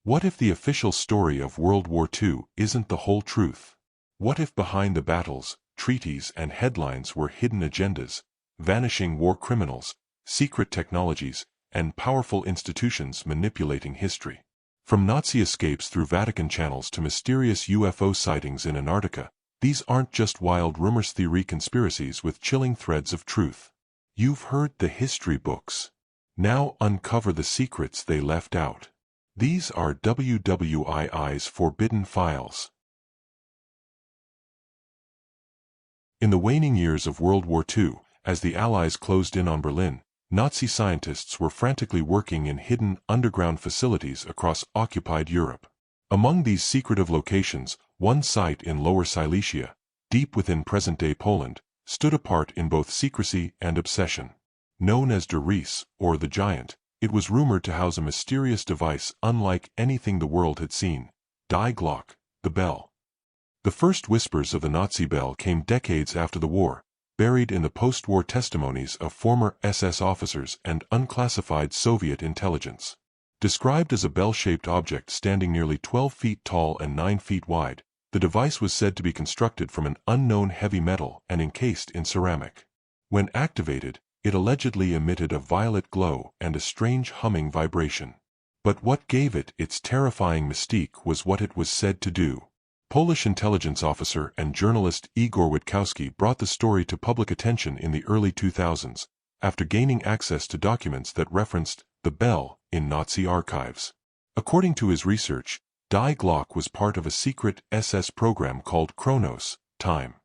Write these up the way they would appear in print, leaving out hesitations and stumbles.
What if the official story of World War II isn't the whole truth? What if behind the battles, treaties, and headlines were hidden agendas, vanishing war criminals, secret technologies, and powerful institutions manipulating history? From Nazi escapes through Vatican channels to mysterious UFO sightings in Antarctica, these aren't just wild rumors, theory conspiracies with chilling threads of truth. You've heard the history books. Now uncover the secrets they left out. These are WWII's forbidden files. In the waning years of World War II, as the Allies closed in on Berlin, Nazi scientists were frantically working in hidden, underground facilities across occupied Europe. Among these secretive locations, one site in Lower Silesia, deep within present-day Poland, stood apart in both secrecy and obsession. Known as Der Riese, or the Giant, it was rumored to house a mysterious device unlike anything the world had seen: Die Glock, the bell. The first whispers of the Nazi bell came decades after the war, buried in the post-war testimonies of former SS officers and unclassified Soviet intelligence. Described as a bell-shaped object standing nearly 12 feet tall and 9 feet wide, the device was said to be constructed from an unknown heavy metal and encased in ceramic. When activated, it allegedly emitted a violet glow and a strange humming vibration. But what gave it its terrifying mystique was what it was said to do. Polish intelligence officer and journalist Igor Witkowski brought the story to public attention in the early 2000s, after gaining access to documents that referenced the bell in Nazi archives. According to his research, Die Glock was part of a secret SS program called Kronos, Time.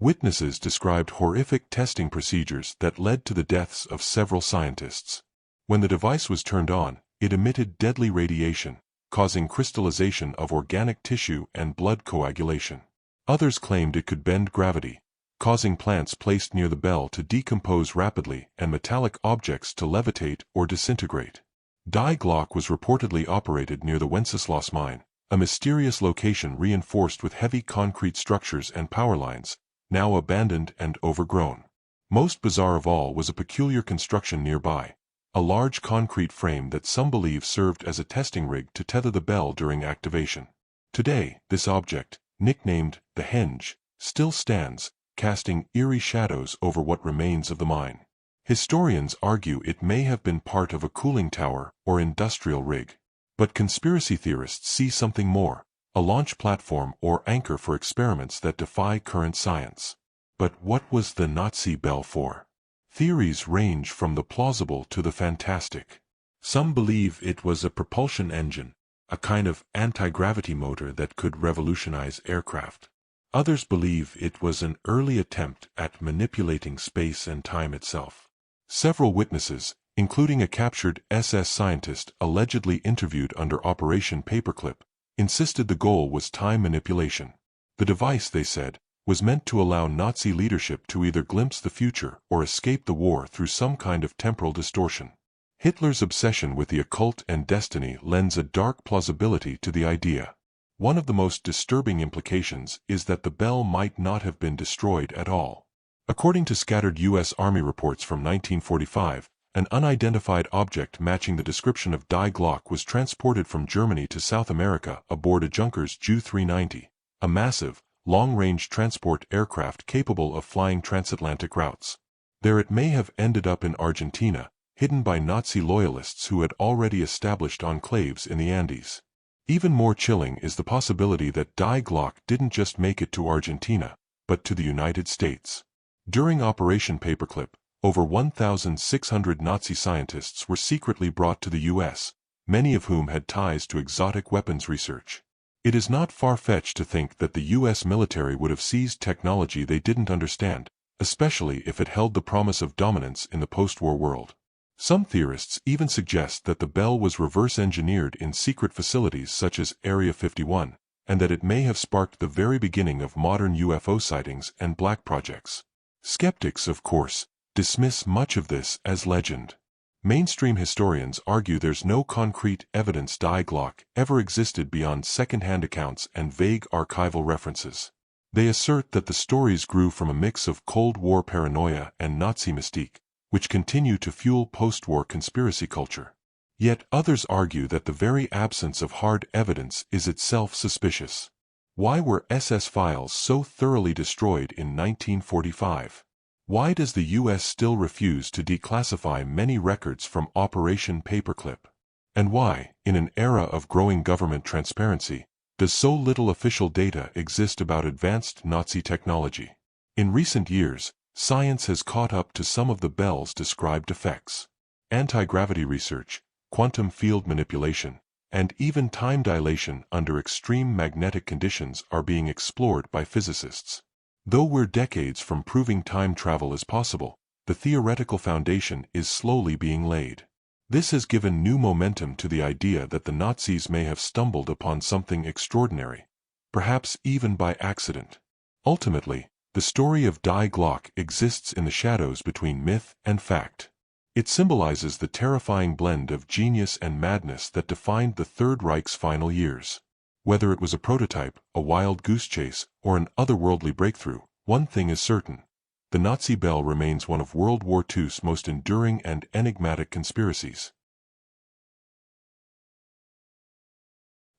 Witnesses described horrific testing procedures that led to the deaths of several scientists. When the device was turned on, it emitted deadly radiation, causing crystallization of organic tissue and blood coagulation. Others claimed it could bend gravity, causing plants placed near the bell to decompose rapidly and metallic objects to levitate or disintegrate. Die Glock was reportedly operated near the Wenceslas mine, a mysterious location reinforced with heavy concrete structures and power lines, now abandoned and overgrown. Most bizarre of all was a peculiar construction nearby: a large concrete frame that some believe served as a testing rig to tether the bell during activation. Today, this object, nicknamed the Henge, still stands, casting eerie shadows over what remains of the mine. Historians argue it may have been part of a cooling tower or industrial rig. But conspiracy theorists see something more: a launch platform or anchor for experiments that defy current science. But what was the Nazi bell for? Theories range from the plausible to the fantastic. Some believe it was a propulsion engine, a kind of anti-gravity motor that could revolutionize aircraft. Others believe it was an early attempt at manipulating space and time itself. Several witnesses, including a captured SS scientist allegedly interviewed under Operation Paperclip, insisted the goal was time manipulation. The device, they said, was meant to allow Nazi leadership to either glimpse the future or escape the war through some kind of temporal distortion. Hitler's obsession with the occult and destiny lends a dark plausibility to the idea. One of the most disturbing implications is that the bell might not have been destroyed at all. According to scattered U.S. Army reports from 1945, an unidentified object matching the description of Die Glock was transported from Germany to South America aboard a Junkers Ju-390, a massive, long-range transport aircraft capable of flying transatlantic routes. There it may have ended up in Argentina, hidden by Nazi loyalists who had already established enclaves in the Andes. Even more chilling is the possibility that Die Glock didn't just make it to Argentina, but to the United States. During Operation Paperclip, over 1,600 Nazi scientists were secretly brought to the U.S., many of whom had ties to exotic weapons research. It is not far-fetched to think that the U.S. military would have seized technology they didn't understand, especially if it held the promise of dominance in the post-war world. Some theorists even suggest that the bell was reverse-engineered in secret facilities such as Area 51, and that it may have sparked the very beginning of modern UFO sightings and black projects. Skeptics, of course, dismiss much of this as legend. Mainstream historians argue there's no concrete evidence Die Glock ever existed beyond second-hand accounts and vague archival references. They assert that the stories grew from a mix of Cold War paranoia and Nazi mystique, which continue to fuel post-war conspiracy culture. Yet others argue that the very absence of hard evidence is itself suspicious. Why were SS files so thoroughly destroyed in 1945? Why does the U.S. still refuse to declassify many records from Operation Paperclip? And why, in an era of growing government transparency, does so little official data exist about advanced Nazi technology? In recent years, science has caught up to some of the Bell's described effects. Anti-gravity research, quantum field manipulation, and even time dilation under extreme magnetic conditions are being explored by physicists. Though we're decades from proving time travel is possible, the theoretical foundation is slowly being laid. This has given new momentum to the idea that the Nazis may have stumbled upon something extraordinary, perhaps even by accident. Ultimately, the story of Die Glocke exists in the shadows between myth and fact. It symbolizes the terrifying blend of genius and madness that defined the Third Reich's final years. Whether it was a prototype, a wild goose chase, or an otherworldly breakthrough, one thing is certain. The Nazi bell remains one of World War II's most enduring and enigmatic conspiracies.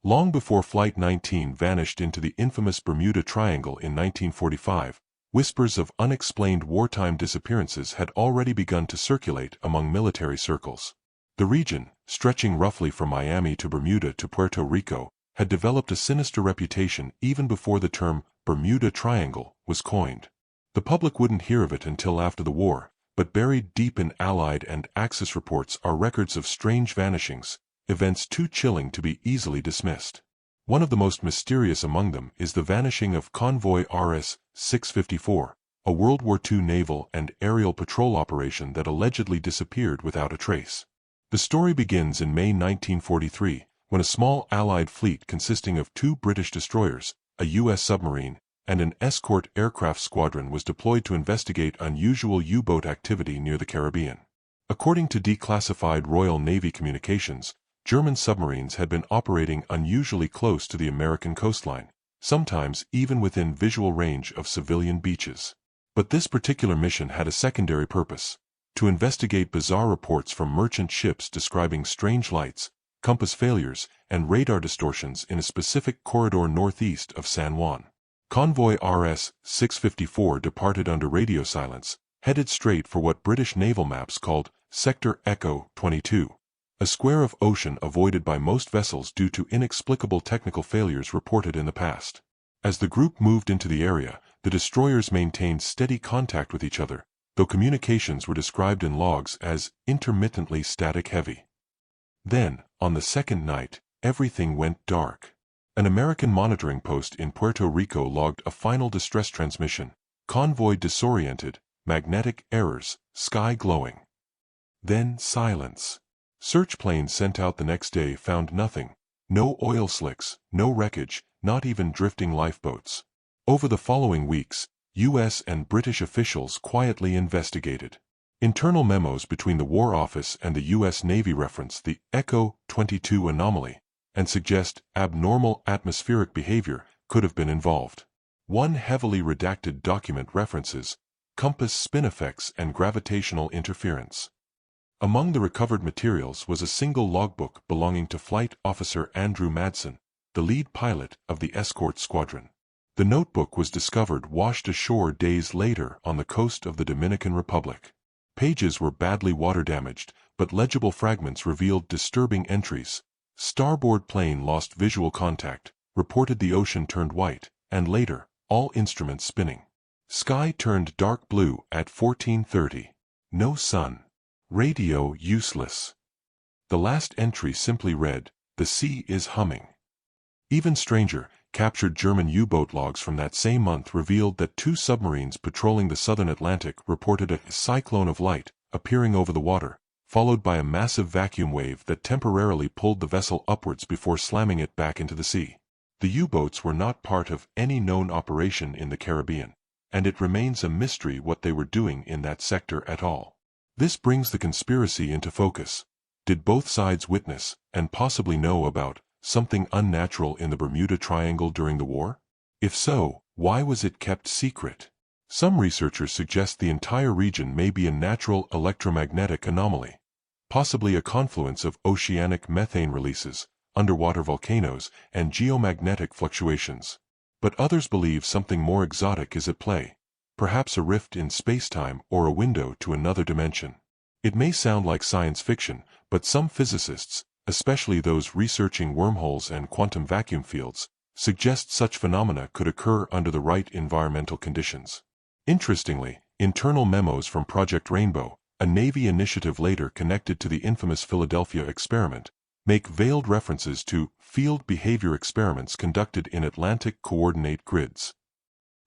Long before Flight 19 vanished into the infamous Bermuda Triangle in 1945, whispers of unexplained wartime disappearances had already begun to circulate among military circles. The region, stretching roughly from Miami to Bermuda to Puerto Rico, had developed a sinister reputation even before the term Bermuda Triangle was coined. The public wouldn't hear of it until after the war, but buried deep in Allied and Axis reports are records of strange vanishings, events too chilling to be easily dismissed. One of the most mysterious among them is the vanishing of Convoy RS-654, a World War II naval and aerial patrol operation that allegedly disappeared without a trace. The story begins in May 1943, when a small Allied fleet consisting of 2 British destroyers, a U.S. submarine, and an escort aircraft squadron was deployed to investigate unusual U-boat activity near the Caribbean. According to declassified Royal Navy communications, German submarines had been operating unusually close to the American coastline, sometimes even within visual range of civilian beaches. But this particular mission had a secondary purpose: to investigate bizarre reports from merchant ships describing strange lights, compass failures, and radar distortions in a specific corridor northeast of San Juan. Convoy RS-654 departed under radio silence, headed straight for what British naval maps called Sector Echo 22. A square of ocean avoided by most vessels due to inexplicable technical failures reported in the past. As the group moved into the area, the destroyers maintained steady contact with each other, though communications were described in logs as intermittently static heavy. Then, on the second night, everything went dark. An American monitoring post in Puerto Rico logged a final distress transmission: convoy disoriented, magnetic errors, sky glowing. Then silence. Search planes sent out the next day found nothing: no oil slicks, no wreckage, not even drifting lifeboats. Over the following weeks, U.S. and British officials quietly investigated. Internal memos between the War Office and the U.S. Navy reference the Echo 22 anomaly and suggest abnormal atmospheric behavior could have been involved. One heavily redacted document references compass spin effects and gravitational interference. Among the recovered materials was a single logbook belonging to Flight Officer Andrew Madsen, the lead pilot of the escort squadron. The notebook was discovered washed ashore days later on the coast of the Dominican Republic. Pages were badly water-damaged, but legible fragments revealed disturbing entries. Starboard plane lost visual contact, reported the ocean turned white, and later, all instruments spinning. Sky turned dark blue at 14:30. No sun. Radio useless. The last entry simply read, "The sea is humming." Even stranger, captured German U-boat logs from that same month revealed that 2 submarines patrolling the southern Atlantic reported a cyclone of light appearing over the water, followed by a massive vacuum wave that temporarily pulled the vessel upwards before slamming it back into the sea. The U-boats were not part of any known operation in the Caribbean, and it remains a mystery what they were doing in that sector at all. This brings the conspiracy into focus. Did both sides witness, and possibly know about, something unnatural in the Bermuda Triangle during the war? If so, why was it kept secret? Some researchers suggest the entire region may be a natural electromagnetic anomaly, possibly a confluence of oceanic methane releases, underwater volcanoes, and geomagnetic fluctuations. But others believe something more exotic is at play, perhaps a rift in spacetime or a window to another dimension. It may sound like science fiction, but some physicists, especially those researching wormholes and quantum vacuum fields, suggest such phenomena could occur under the right environmental conditions. Interestingly, internal memos from Project Rainbow, a Navy initiative later connected to the infamous Philadelphia experiment, make veiled references to field behavior experiments conducted in Atlantic coordinate grids.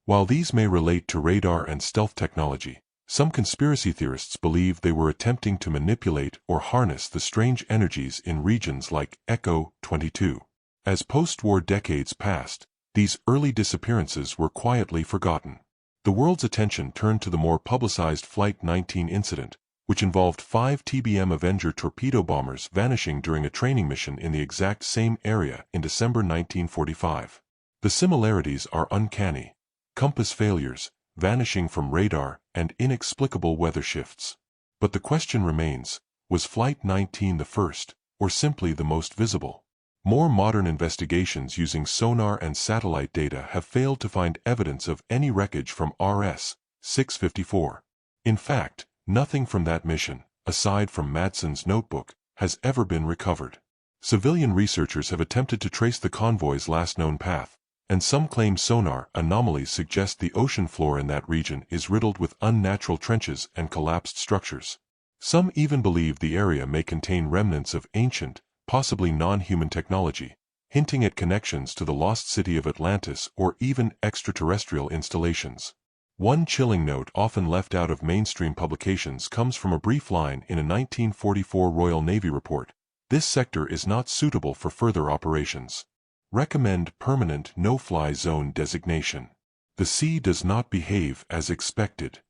While these may relate to radar and stealth technology, some conspiracy theorists believe they were attempting to manipulate or harness the strange energies in regions like Echo 22. As post-war decades passed, these early disappearances were quietly forgotten. The world's attention turned to the more publicized Flight 19 incident, which involved 5 TBM Avenger torpedo bombers vanishing during a training mission in the exact same area in December 1945. The similarities are uncanny: compass failures, vanishing from radar, and inexplicable weather shifts. But the question remains, was Flight 19 the first, or simply the most visible? More modern investigations using sonar and satellite data have failed to find evidence of any wreckage from RS-654. In fact, nothing from that mission, aside from Madsen's notebook, has ever been recovered. Civilian researchers have attempted to trace the convoy's last known path, and some claim sonar anomalies suggest the ocean floor in that region is riddled with unnatural trenches and collapsed structures. Some even believe the area may contain remnants of ancient, possibly non-human technology, hinting at connections to the lost city of Atlantis or even extraterrestrial installations. One chilling note often left out of mainstream publications comes from a brief line in a 1944 Royal Navy report: "This sector is not suitable for further operations. Recommend permanent no-fly zone designation. The sea does not behave as expected."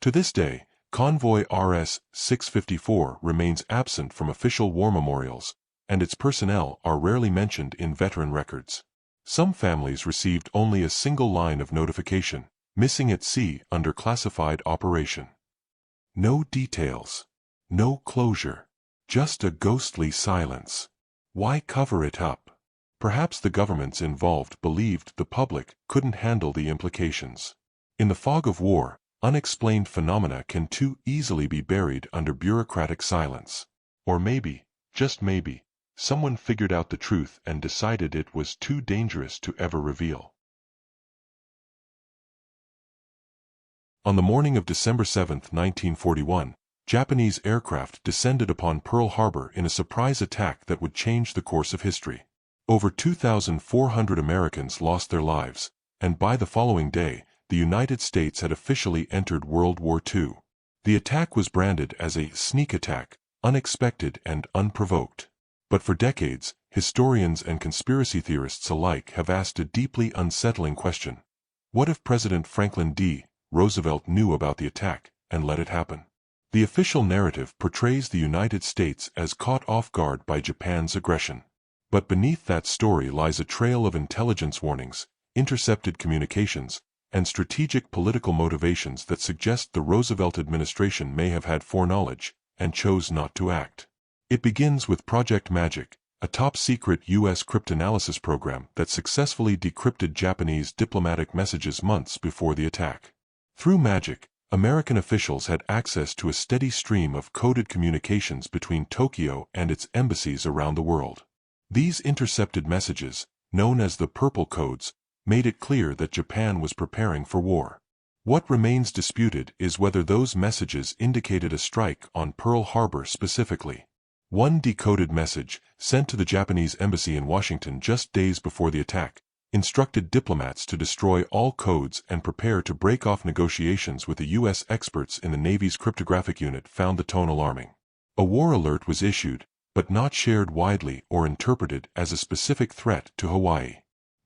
To this day, Convoy RS-654 remains absent from official war memorials, and its personnel are rarely mentioned in veteran records. Some families received only a single line of notification: "Missing at sea under classified operation." No details. No closure. Just a ghostly silence. Why cover it up? Perhaps the governments involved believed the public couldn't handle the implications. In the fog of war, unexplained phenomena can too easily be buried under bureaucratic silence. Or maybe, just maybe, someone figured out the truth and decided it was too dangerous to ever reveal. On the morning of December 7, 1941, Japanese aircraft descended upon Pearl Harbor in a surprise attack that would change the course of history. Over 2,400 Americans lost their lives, and by the following day, the United States had officially entered World War II. The attack was branded as a sneak attack, unexpected and unprovoked. But for decades, historians and conspiracy theorists alike have asked a deeply unsettling question: what if President Franklin D. Roosevelt knew about the attack and let it happen? The official narrative portrays the United States as caught off guard by Japan's aggression. But beneath that story lies a trail of intelligence warnings, intercepted communications, and strategic political motivations that suggest the Roosevelt administration may have had foreknowledge and chose not to act. It begins with Project Magic, a top-secret U.S. cryptanalysis program that successfully decrypted Japanese diplomatic messages months before the attack. Through Magic, American officials had access to a steady stream of coded communications between Tokyo and its embassies around the world. These intercepted messages, known as the Purple Codes, made it clear that Japan was preparing for war. What remains disputed is whether those messages indicated a strike on Pearl Harbor specifically. One decoded message, sent to the Japanese embassy in Washington just days before the attack, instructed diplomats to destroy all codes and prepare to break off negotiations with the U.S. experts in the Navy's cryptographic unit found the tone alarming. A war alert was issued, but not shared widely or interpreted as a specific threat to Hawaii.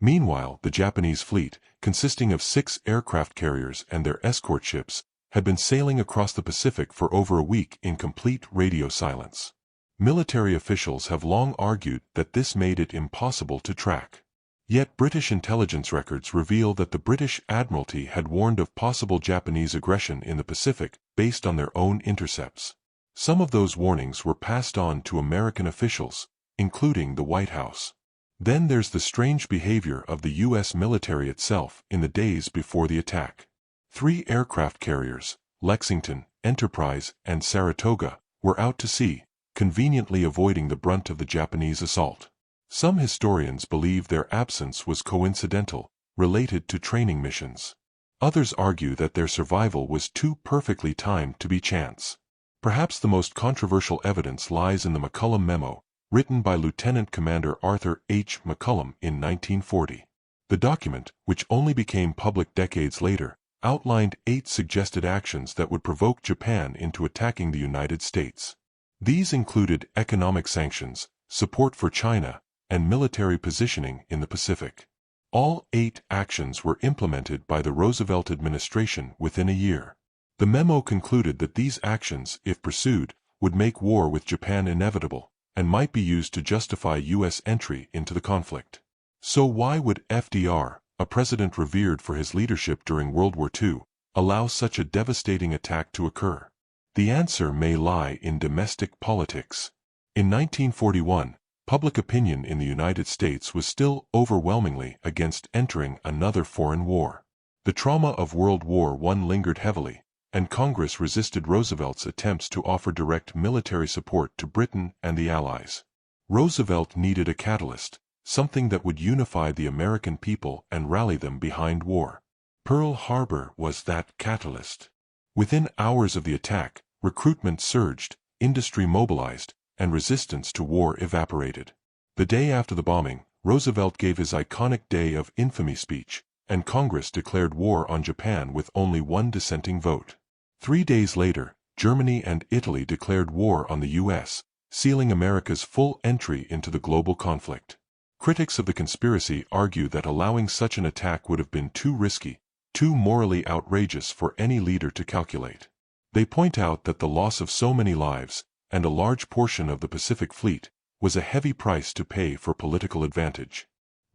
Meanwhile, the Japanese fleet, consisting of 6 aircraft carriers and their escort ships, had been sailing across the Pacific for over a week in complete radio silence. Military officials have long argued that this made it impossible to track. Yet British intelligence records reveal that the British Admiralty had warned of possible Japanese aggression in the Pacific based on their own intercepts. Some of those warnings were passed on to American officials, including the White House. Then there's the strange behavior of the U.S. military itself in the days before the attack. 3 aircraft carriers, Lexington, Enterprise, and Saratoga, were out to sea, conveniently avoiding the brunt of the Japanese assault. Some historians believe their absence was coincidental, related to training missions. Others argue that their survival was too perfectly timed to be chance. Perhaps the most controversial evidence lies in the McCullum Memo, written by Lieutenant Commander Arthur H. McCullum in 1940. The document, which only became public decades later, outlined 8 suggested actions that would provoke Japan into attacking the United States. These included economic sanctions, support for China, and military positioning in the Pacific. All 8 actions were implemented by the Roosevelt administration within a year. The memo concluded that these actions, if pursued, would make war with Japan inevitable, and might be used to justify U.S. entry into the conflict. So why would FDR, a president revered for his leadership during World War II, allow such a devastating attack to occur? The answer may lie in domestic politics. In 1941, public opinion in the United States was still overwhelmingly against entering another foreign war. The trauma of World War I lingered heavily, and Congress resisted Roosevelt's attempts to offer direct military support to Britain and the Allies. Roosevelt needed a catalyst, something that would unify the American people and rally them behind war. Pearl Harbor was that catalyst. Within hours of the attack, recruitment surged, industry mobilized, and resistance to war evaporated. The day after the bombing, Roosevelt gave his iconic Day of Infamy speech, and Congress declared war on Japan with only 1 dissenting vote. 3 days later, Germany and Italy declared war on the U.S., sealing America's full entry into the global conflict. Critics of the conspiracy argue that allowing such an attack would have been too risky, too morally outrageous for any leader to calculate. They point out that the loss of so many lives, and a large portion of the Pacific Fleet, was a heavy price to pay for political advantage.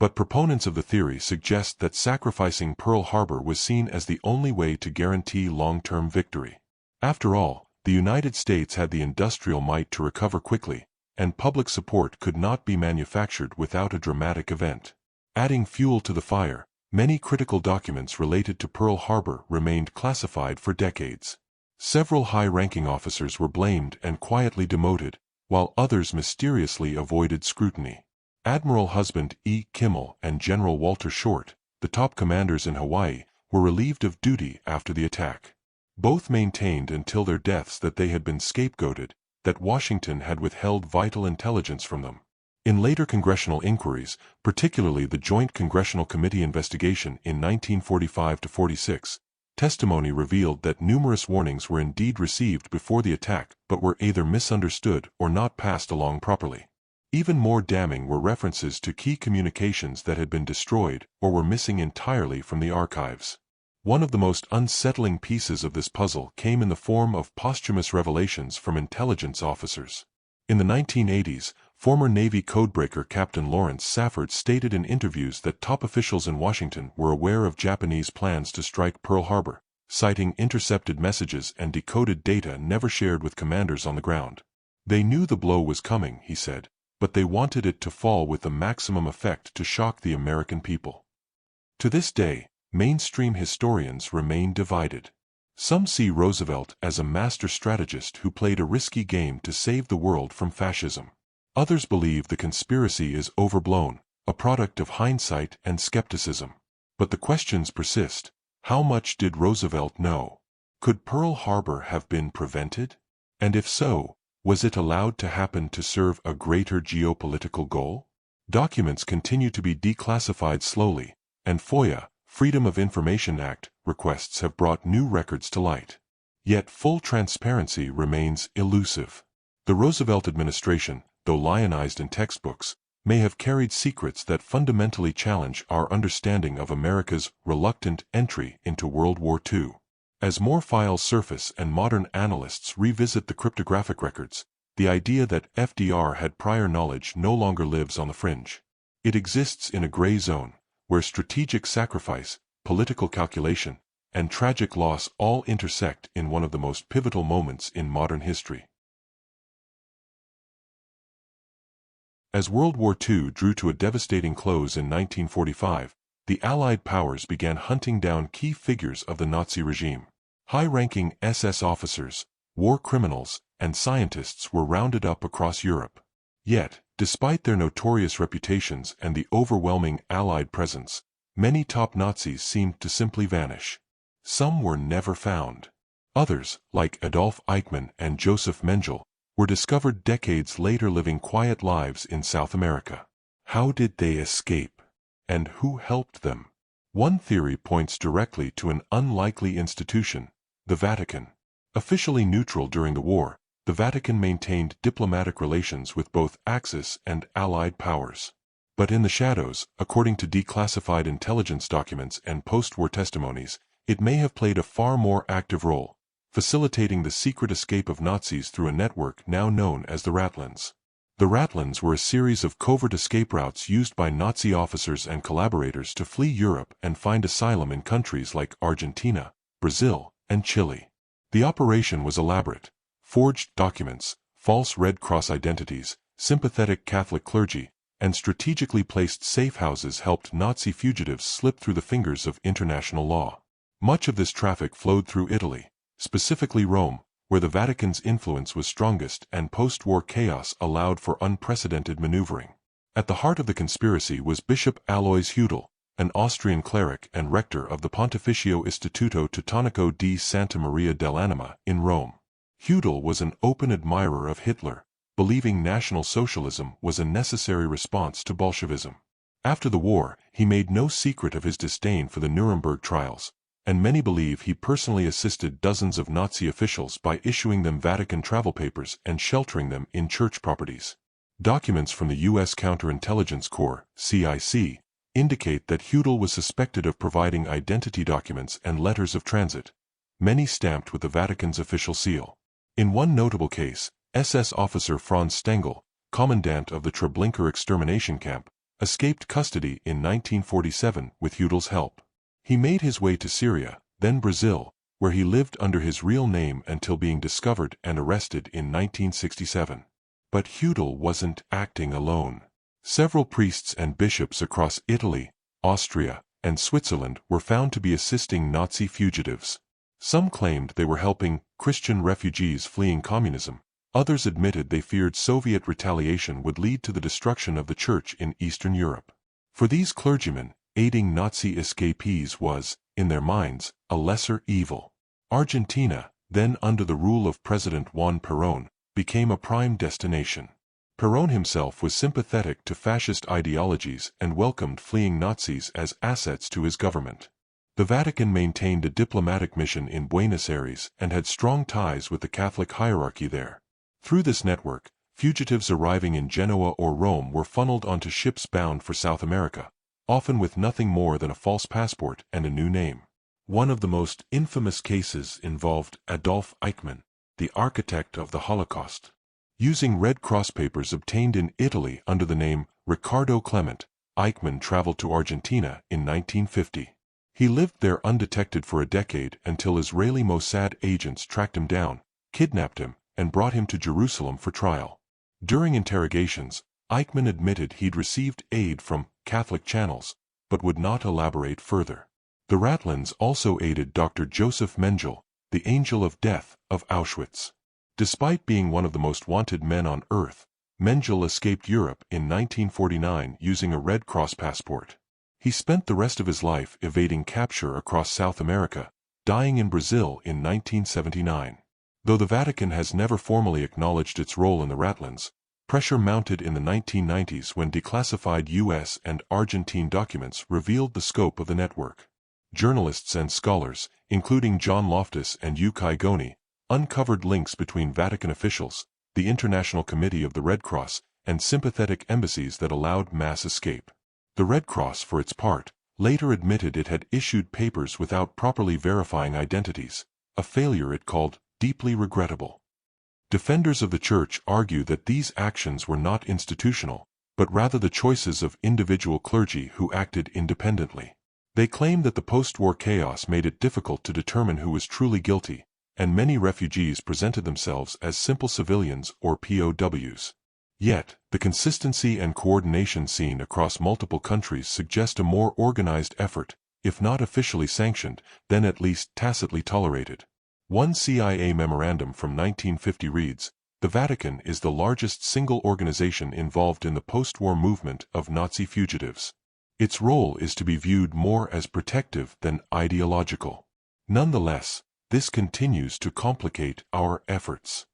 But proponents of the theory suggest that sacrificing Pearl Harbor was seen as the only way to guarantee long-term victory. After all, the United States had the industrial might to recover quickly, and public support could not be manufactured without a dramatic event. Adding fuel to the fire, many critical documents related to Pearl Harbor remained classified for decades. Several high-ranking officers were blamed and quietly demoted, while others mysteriously avoided scrutiny. Admiral Husband E. Kimmel and General Walter Short, the top commanders in Hawaii, were relieved of duty after the attack. Both maintained until their deaths that they had been scapegoated, that Washington had withheld vital intelligence from them. In later congressional inquiries, particularly the Joint Congressional Committee investigation in 1945-46, testimony revealed that numerous warnings were indeed received before the attack but were either misunderstood or not passed along properly. Even more damning were references to key communications that had been destroyed or were missing entirely from the archives. One of the most unsettling pieces of this puzzle came in the form of posthumous revelations from intelligence officers. In the 1980s, former Navy codebreaker Captain Lawrence Safford stated in interviews that top officials in Washington were aware of Japanese plans to strike Pearl Harbor, citing intercepted messages and decoded data never shared with commanders on the ground. They knew the blow was coming, he said, but they wanted it to fall with the maximum effect to shock the American people. To this day, mainstream historians remain divided. Some see Roosevelt as a master strategist who played a risky game to save the world from fascism. Others believe the conspiracy is overblown, a product of hindsight and skepticism. But the questions persist. How much did Roosevelt know? Could Pearl Harbor have been prevented? And if so, was it allowed to happen to serve a greater geopolitical goal? Documents continue to be declassified slowly, and FOIA, Freedom of Information Act, requests have brought new records to light. Yet full transparency remains elusive. The Roosevelt administration, though lionized in textbooks, may have carried secrets that fundamentally challenge our understanding of America's reluctant entry into World War II. As more files surface and modern analysts revisit the cryptographic records, the idea that FDR had prior knowledge no longer lives on the fringe. It exists in a gray zone, where strategic sacrifice, political calculation, and tragic loss all intersect in one of the most pivotal moments in modern history. As World War II drew to a devastating close in 1945, the Allied powers began hunting down key figures of the Nazi regime. High-ranking SS officers, war criminals, and scientists were rounded up across Europe. Yet, despite their notorious reputations and the overwhelming Allied presence, many top Nazis seemed to simply vanish. Some were never found. Others, like Adolf Eichmann and Joseph Mengele, were discovered decades later living quiet lives in South America. How did they escape? And who helped them? One theory points directly to an unlikely institution, the Vatican. Officially neutral during the war, the Vatican maintained diplomatic relations with both Axis and Allied powers. But in the shadows, according to declassified intelligence documents and post-war testimonies, it may have played a far more active role, facilitating the secret escape of Nazis through a network now known as the Ratlins. The Ratlins were a series of covert escape routes used by Nazi officers and collaborators to flee Europe and find asylum in countries like Argentina, Brazil, and Chile. The operation was elaborate. Forged documents, false Red Cross identities, sympathetic Catholic clergy, and strategically placed safe houses helped Nazi fugitives slip through the fingers of international law. Much of this traffic flowed through Italy, specifically Rome, where the Vatican's influence was strongest and post-war chaos allowed for unprecedented maneuvering. At the heart of the conspiracy was Bishop Alois Hudal, an Austrian cleric and rector of the Pontificio Istituto Teutonico di Santa Maria dell'Anima in Rome. Hudal was an open admirer of Hitler, believing National Socialism was a necessary response to Bolshevism. After the war, he made no secret of his disdain for the Nuremberg trials, and many believe he personally assisted dozens of Nazi officials by issuing them Vatican travel papers and sheltering them in church properties. Documents from the U.S. Counterintelligence Corps, CIC, indicate that Hudal was suspected of providing identity documents and letters of transit, many stamped with the Vatican's official seal. In one notable case, SS officer Franz Stengel, commandant of the Treblinka extermination camp, escaped custody in 1947 with Hudal's help. He made his way to Syria, then Brazil, where he lived under his real name until being discovered and arrested in 1967. But Hudal wasn't acting alone. Several priests and bishops across Italy, Austria, and Switzerland were found to be assisting Nazi fugitives. Some claimed they were helping Christian refugees fleeing communism. Others admitted they feared Soviet retaliation would lead to the destruction of the Church in Eastern Europe. For these clergymen, aiding Nazi escapees was, in their minds, a lesser evil. Argentina, then under the rule of President Juan Perón, became a prime destination. Perón himself was sympathetic to fascist ideologies and welcomed fleeing Nazis as assets to his government. The Vatican maintained a diplomatic mission in Buenos Aires and had strong ties with the Catholic hierarchy there. Through this network, fugitives arriving in Genoa or Rome were funneled onto ships bound for South America, often with nothing more than a false passport and a new name. One of the most infamous cases involved Adolf Eichmann, the architect of the Holocaust. Using Red Cross papers obtained in Italy under the name Riccardo Clement, Eichmann traveled to Argentina in 1950. He lived there undetected for a decade until Israeli Mossad agents tracked him down, kidnapped him, and brought him to Jerusalem for trial. During interrogations, Eichmann admitted he'd received aid from Catholic channels, but would not elaborate further. The Ratlins also aided Dr. Joseph Mengele, the Angel of Death of Auschwitz. Despite being one of the most wanted men on earth, Mengele escaped Europe in 1949 using a Red Cross passport. He spent the rest of his life evading capture across South America, dying in Brazil in 1979. Though the Vatican has never formally acknowledged its role in the Ratlins, pressure mounted in the 1990s when declassified U.S. and Argentine documents revealed the scope of the network. Journalists and scholars, including John Loftus and Yukai Goni, uncovered links between Vatican officials, the International Committee of the Red Cross, and sympathetic embassies that allowed mass escape. The Red Cross, for its part, later admitted it had issued papers without properly verifying identities, a failure it called deeply regrettable. Defenders of the Church argue that these actions were not institutional, but rather the choices of individual clergy who acted independently. They claim that the post-war chaos made it difficult to determine who was truly guilty, and many refugees presented themselves as simple civilians or POWs. Yet, the consistency and coordination seen across multiple countries suggest a more organized effort, if not officially sanctioned, then at least tacitly tolerated. One CIA memorandum from 1950 reads, "The Vatican is the largest single organization involved in the post-war movement of Nazi fugitives. Its role is to be viewed more as protective than ideological." Nonetheless, this continues to complicate our efforts.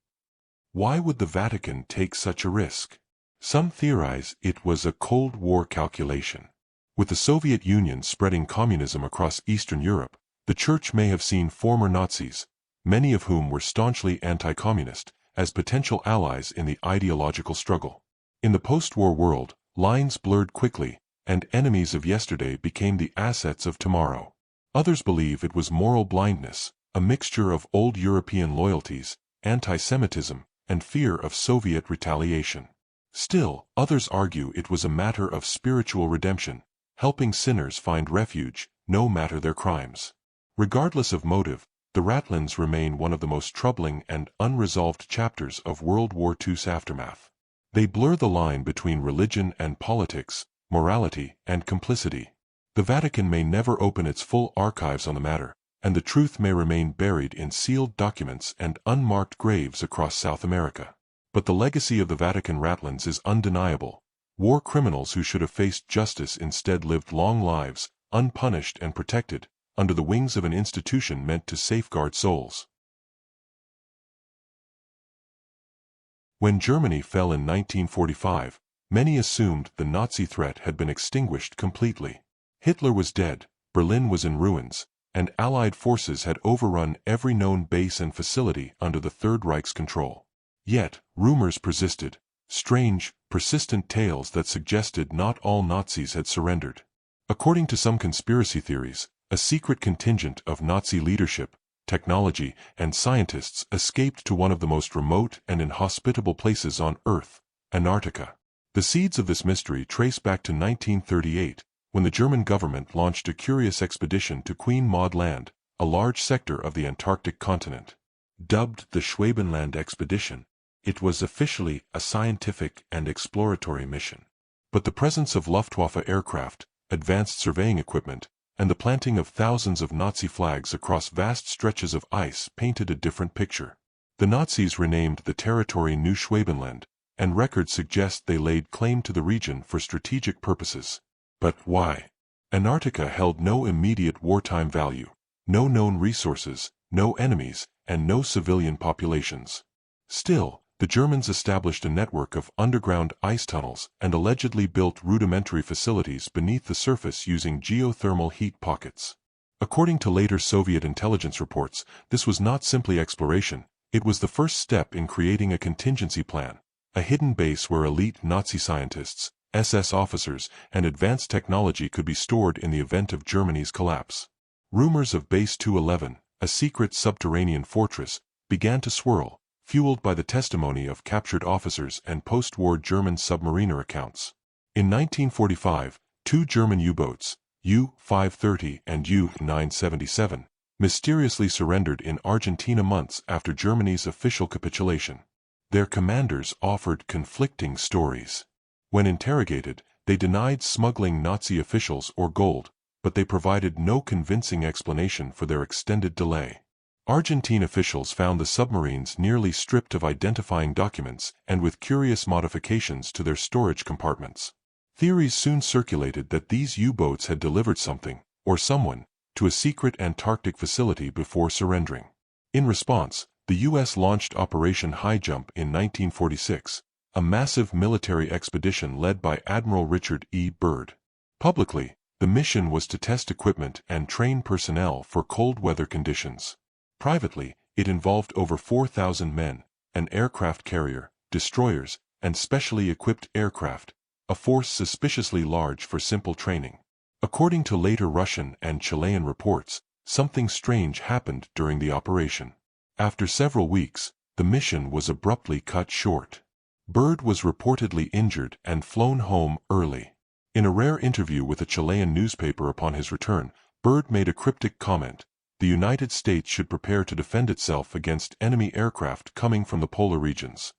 Why would the Vatican take such a risk? Some theorize it was a Cold War calculation. With the Soviet Union spreading communism across Eastern Europe, the Church may have seen former Nazis, many of whom were staunchly anti-communist, as potential allies in the ideological struggle. In the post-war world, lines blurred quickly, and enemies of yesterday became the assets of tomorrow. Others believe it was moral blindness, a mixture of old European loyalties, anti-Semitism, and fear of Soviet retaliation. Still, others argue it was a matter of spiritual redemption, helping sinners find refuge, no matter their crimes. Regardless of motive, the Ratlins remain one of the most troubling and unresolved chapters of World War II's aftermath. They blur the line between religion and politics, morality and complicity. The Vatican may never open its full archives on the matter, and the truth may remain buried in sealed documents and unmarked graves across South America. But the legacy of the Vatican Ratlins is undeniable. War criminals who should have faced justice instead lived long lives, unpunished and protected, under the wings of an institution meant to safeguard souls. When Germany fell in 1945, many assumed the Nazi threat had been extinguished completely. Hitler was dead, Berlin was in ruins, and Allied forces had overrun every known base and facility under the Third Reich's control. Yet, rumors persisted, strange, persistent tales that suggested not all Nazis had surrendered. According to some conspiracy theories, a secret contingent of Nazi leadership, technology, and scientists escaped to one of the most remote and inhospitable places on Earth, Antarctica. The seeds of this mystery trace back to 1938, when the German government launched a curious expedition to Queen Maud Land, a large sector of the Antarctic continent. Dubbed the Schwabenland Expedition, it was officially a scientific and exploratory mission. But the presence of Luftwaffe aircraft, advanced surveying equipment, and the planting of thousands of Nazi flags across vast stretches of ice painted a different picture. The Nazis renamed the territory New Schwabenland, and records suggest they laid claim to the region for strategic purposes. But why? Antarctica held no immediate wartime value, no known resources, no enemies, and no civilian populations. Still, the Germans established a network of underground ice tunnels and allegedly built rudimentary facilities beneath the surface using geothermal heat pockets. According to later Soviet intelligence reports, this was not simply exploration, it was the first step in creating a contingency plan, a hidden base where elite Nazi scientists, SS officers, and advanced technology could be stored in the event of Germany's collapse. Rumors of Base 211, a secret subterranean fortress, began to swirl, fueled by the testimony of captured officers and post-war German submariner accounts. In 1945, two German U-boats, U-530 and U-977, mysteriously surrendered in Argentina months after Germany's official capitulation. Their commanders offered conflicting stories. When interrogated, they denied smuggling Nazi officials or gold, but they provided no convincing explanation for their extended delay. Argentine officials found the submarines nearly stripped of identifying documents and with curious modifications to their storage compartments. Theories soon circulated that these U-boats had delivered something, or someone, to a secret Antarctic facility before surrendering. In response, the U.S. launched Operation High Jump in 1946, a massive military expedition led by Admiral Richard E. Byrd. Publicly, the mission was to test equipment and train personnel for cold weather conditions. Privately, it involved over 4,000 men, an aircraft carrier, destroyers, and specially equipped aircraft, a force suspiciously large for simple training. According to later Russian and Chilean reports, something strange happened during the operation. After several weeks, the mission was abruptly cut short. Byrd was reportedly injured and flown home early. In a rare interview with a Chilean newspaper upon his return, Byrd made a cryptic comment: "The United States should prepare to defend itself against enemy aircraft coming from the polar regions."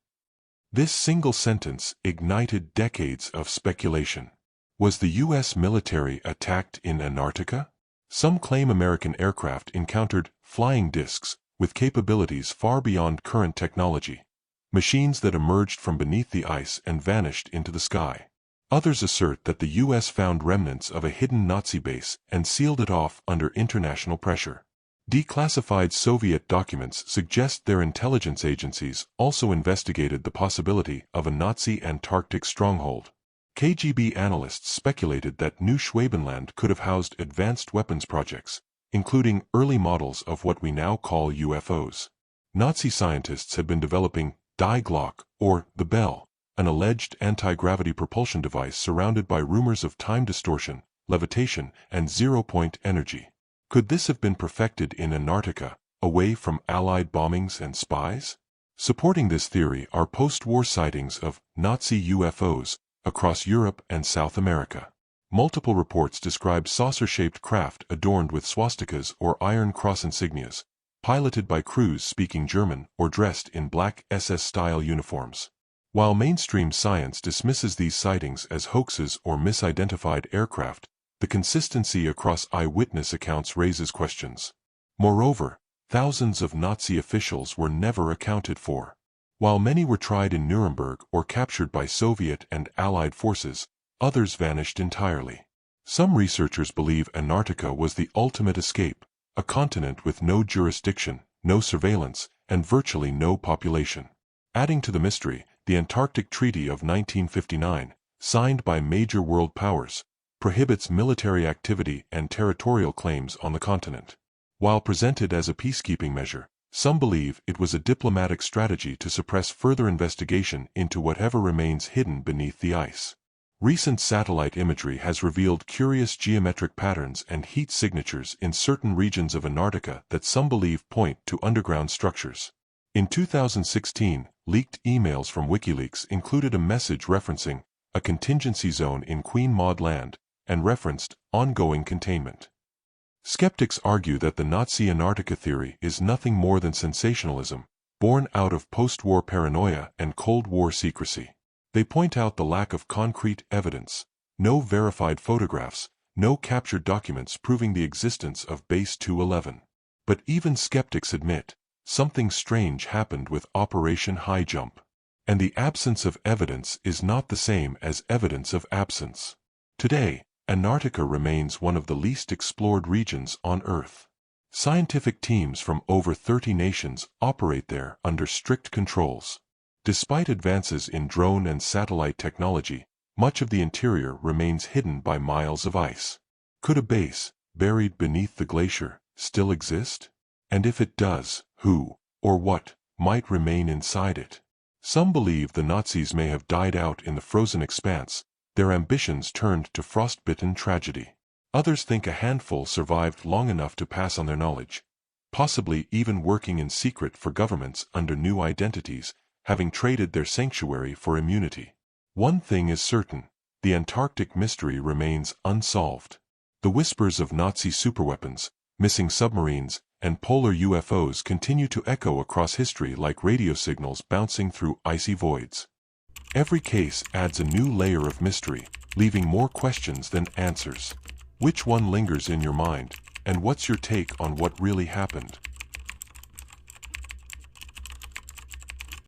This single sentence ignited decades of speculation. Was the U.S. military attacked in Antarctica? Some claim American aircraft encountered flying discs with capabilities far beyond current technology, machines that emerged from beneath the ice and vanished into the sky. Others assert that the U.S. found remnants of a hidden Nazi base and sealed it off under international pressure. Declassified Soviet documents suggest their intelligence agencies also investigated the possibility of a Nazi Antarctic stronghold. KGB analysts speculated that New Schwabenland could have housed advanced weapons projects, including early models of what we now call UFOs. Nazi scientists had been developing Die Glock, or the Bell, an alleged anti-gravity propulsion device surrounded by rumors of time distortion, levitation, and zero-point energy. Could this have been perfected in Antarctica, away from Allied bombings and spies? Supporting this theory are post-war sightings of Nazi UFOs across Europe and South America. Multiple reports describe saucer-shaped craft adorned with swastikas or Iron Cross insignias, piloted by crews speaking German or dressed in black SS-style uniforms. While mainstream science dismisses these sightings as hoaxes or misidentified aircraft, the consistency across eyewitness accounts raises questions. Moreover, thousands of Nazi officials were never accounted for. While many were tried in Nuremberg or captured by Soviet and Allied forces, others vanished entirely. Some researchers believe Antarctica was the ultimate escape, a continent with no jurisdiction, no surveillance, and virtually no population. Adding to the mystery, the Antarctic Treaty of 1959, signed by major world powers, prohibits military activity and territorial claims on the continent. While presented as a peacekeeping measure, some believe it was a diplomatic strategy to suppress further investigation into whatever remains hidden beneath the ice. Recent satellite imagery has revealed curious geometric patterns and heat signatures in certain regions of Antarctica that some believe point to underground structures. In 2016, leaked emails from WikiLeaks included a message referencing a contingency zone in Queen Maud Land and referenced ongoing containment. Skeptics argue that the Nazi Antarctica theory is nothing more than sensationalism, born out of post-war paranoia and Cold War secrecy. They point out the lack of concrete evidence, no verified photographs, no captured documents proving the existence of Base 211. But even skeptics admit, something strange happened with Operation High Jump. And the absence of evidence is not the same as evidence of absence. Today, Antarctica remains one of the least explored regions on Earth. Scientific teams from over 30 nations operate there under strict controls. Despite advances in drone and satellite technology, much of the interior remains hidden by miles of ice. Could a base, buried beneath the glacier, still exist? And if it does, who, or what, might remain inside it? Some believe the Nazis may have died out in the frozen expanse, their ambitions turned to frostbitten tragedy. Others think a handful survived long enough to pass on their knowledge, possibly even working in secret for governments under new identities, having traded their sanctuary for immunity. One thing is certain, the Antarctic mystery remains unsolved. The whispers of Nazi superweapons, missing submarines, and polar UFOs continue to echo across history like radio signals bouncing through icy voids. Every case adds a new layer of mystery, leaving more questions than answers. Which one lingers in your mind, and what's your take on what really happened?